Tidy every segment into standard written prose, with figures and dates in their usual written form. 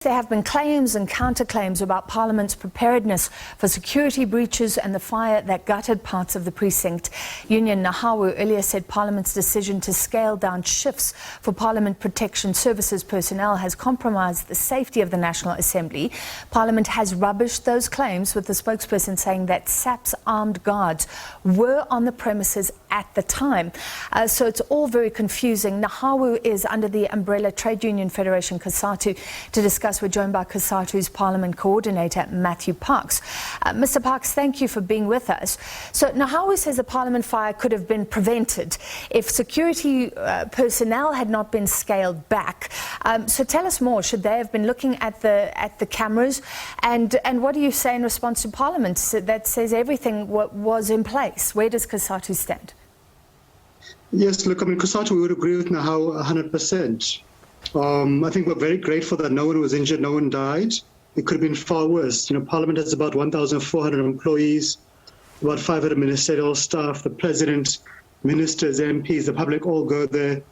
There have been claims and counterclaims about Parliament's preparedness for security breaches and the fire that gutted parts of the precinct. Union Nehawu earlier said Parliament's decision to scale down shifts for Parliament Protection Services personnel has compromised the safety of the National Assembly. Parliament has rubbished those claims, with the spokesperson saying that SAPS armed guards were on the premises at the time. So it's all very confusing. Nehawu is under the umbrella Trade Union Federation Cosatu. To discuss, we're joined by Cosatu's Parliament Coordinator, Matthew Parks. Mr. Parks, thank you for being with us. So Nehawu says the Parliament fire could have been prevented if security personnel had not been scaled back. So tell us more. Should they have been looking at the cameras? And what do you say in response to Parliament that says everything was in place? Where does Cosatu stand? Yes, look, I mean, Cosatu, we would agree with Nehawu 100%. I think we're very grateful that no one was injured, no one died. It could have been far worse. You know, Parliament has about 1,400 employees, about 500 ministerial staff, the President, ministers, MPs, the public all go there,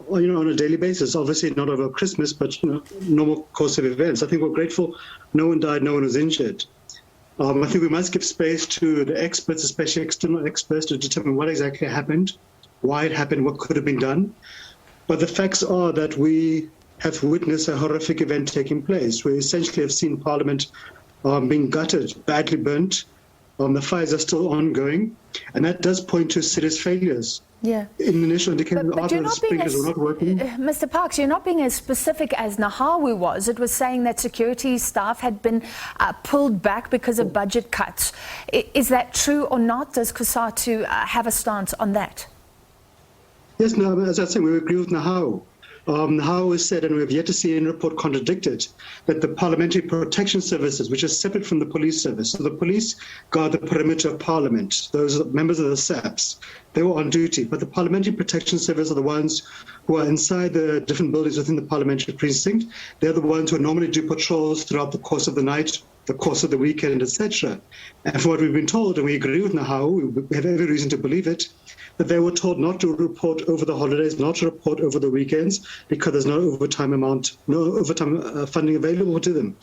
you know, on a daily basis. Obviously not over Christmas, but, you know, normal course of events. I think we're grateful no one died, no one was injured. I think we must give space to the experts, especially external experts, to determine what exactly happened, why it happened, what could have been done. But the facts are that we have witnessed a horrific event taking place. We essentially have seen Parliament being gutted, badly burnt. The fires are still ongoing, and that does point to serious failures. Yeah. In the initial indication, the sprinklers were not working. Mr. Parks, you're not being as specific as Nehawu was. It was saying that security staff had been pulled back because of budget cuts. Is that true or not? Does Cosatu have a stance on that? Yes, no, as I said, we agree with Nehawu. Nehawu has said, and we have yet to see any report contradicted, that the Parliamentary Protection Services, which is separate from the police service, so the police guard the perimeter of Parliament, those are members of the SAPS, they were on duty, but the Parliamentary Protection Service are the ones who are inside the different buildings within the parliamentary precinct. They're the ones who normally do patrols throughout the course of the night, the course of the weekend, etc. And from what we've been told, and we agree with Nehawu, we have every reason to believe it, that they were told not to report over the holidays, not to report over the weekends, because there's no overtime funding available to them.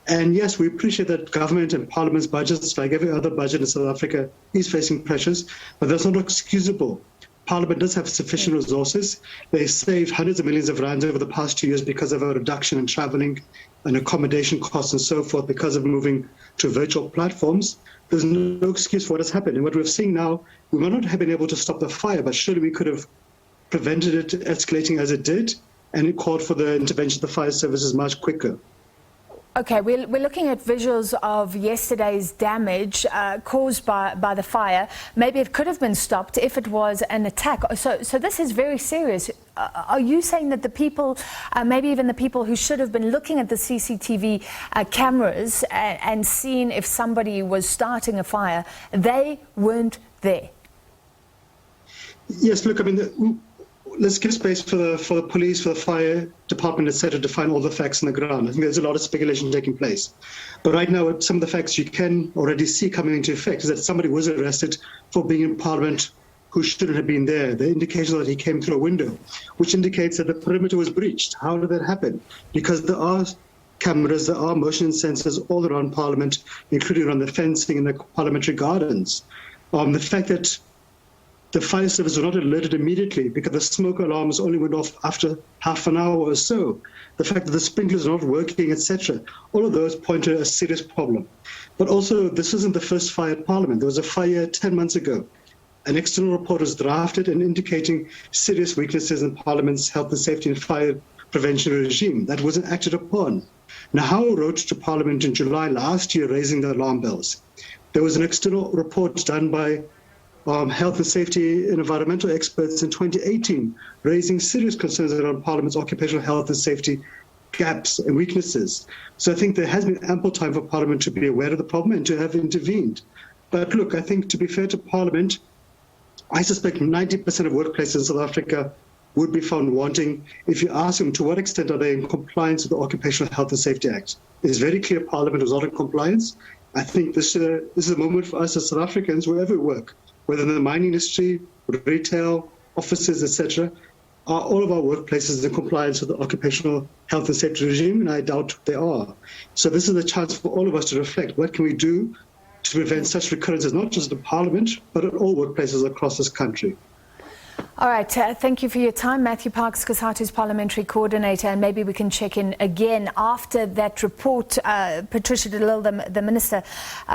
And yes, we appreciate that government and Parliament's budgets, like every other budget in South Africa, is facing pressures, but that's not excusable. Parliament does have sufficient resources. They saved hundreds of millions of rands over the past 2 years because of a reduction in travelling and accommodation costs and so forth, because of moving to virtual platforms. There's no excuse for what has happened. And what we're seeing now, we might not have been able to stop the fire, but surely we could have prevented it escalating as it did, and it called for the intervention of the fire services much quicker. Okay, we're looking at visuals of yesterday's damage caused by the fire. Maybe it could have been stopped if it was an attack. So this is very serious. Are you saying that the people, maybe even the people who should have been looking at the CCTV cameras and seeing if somebody was starting a fire, they weren't there? Yes, look, I mean, let's give space for the police, for the fire department, etc., to find all the facts on the ground. I think there's a lot of speculation taking place. But right now, some of the facts you can already see coming into effect is that somebody was arrested for being in Parliament who shouldn't have been there. The indication that he came through a window, which indicates that the perimeter was breached. How did that happen? Because there are cameras, there are motion sensors all around Parliament, including around the fencing in the parliamentary gardens. The fact that the fire service was not alerted immediately because the smoke alarms only went off after half an hour or so. The fact that the sprinklers are not working, etc. All of those point to a serious problem. But also, this isn't the first fire at Parliament. There was a fire 10 months ago. An external report was drafted and indicating serious weaknesses in Parliament's health and safety and fire prevention regime. That wasn't acted upon. Nehawu wrote to Parliament in July last year raising the alarm bells. There was an external report done by health and safety and environmental experts in 2018, raising serious concerns around Parliament's occupational health and safety gaps and weaknesses. So I think there has been ample time for Parliament to be aware of the problem and to have intervened. But look, I think to be fair to Parliament, I suspect 90% of workplaces in South Africa would be found wanting. If you ask them to what extent are they in compliance with the Occupational Health and Safety Act, it's very clear Parliament was not in compliance. I think this is a moment for us as South Africans, wherever we work, whether in the mining industry, retail, offices, etc., are all of our workplaces in compliance with the occupational health and safety regime? And I doubt they are. So this is a chance for all of us to reflect. What can we do to prevent such recurrences, not just in Parliament, but at all workplaces across this country? All right, thank you for your time. Matthew Parks, Cosatu's parliamentary coordinator, and maybe we can check in again after that report. Patricia de Lille, the minister,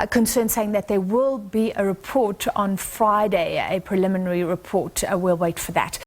concerned, saying that there will be a report on Friday, a preliminary report. We'll wait for that.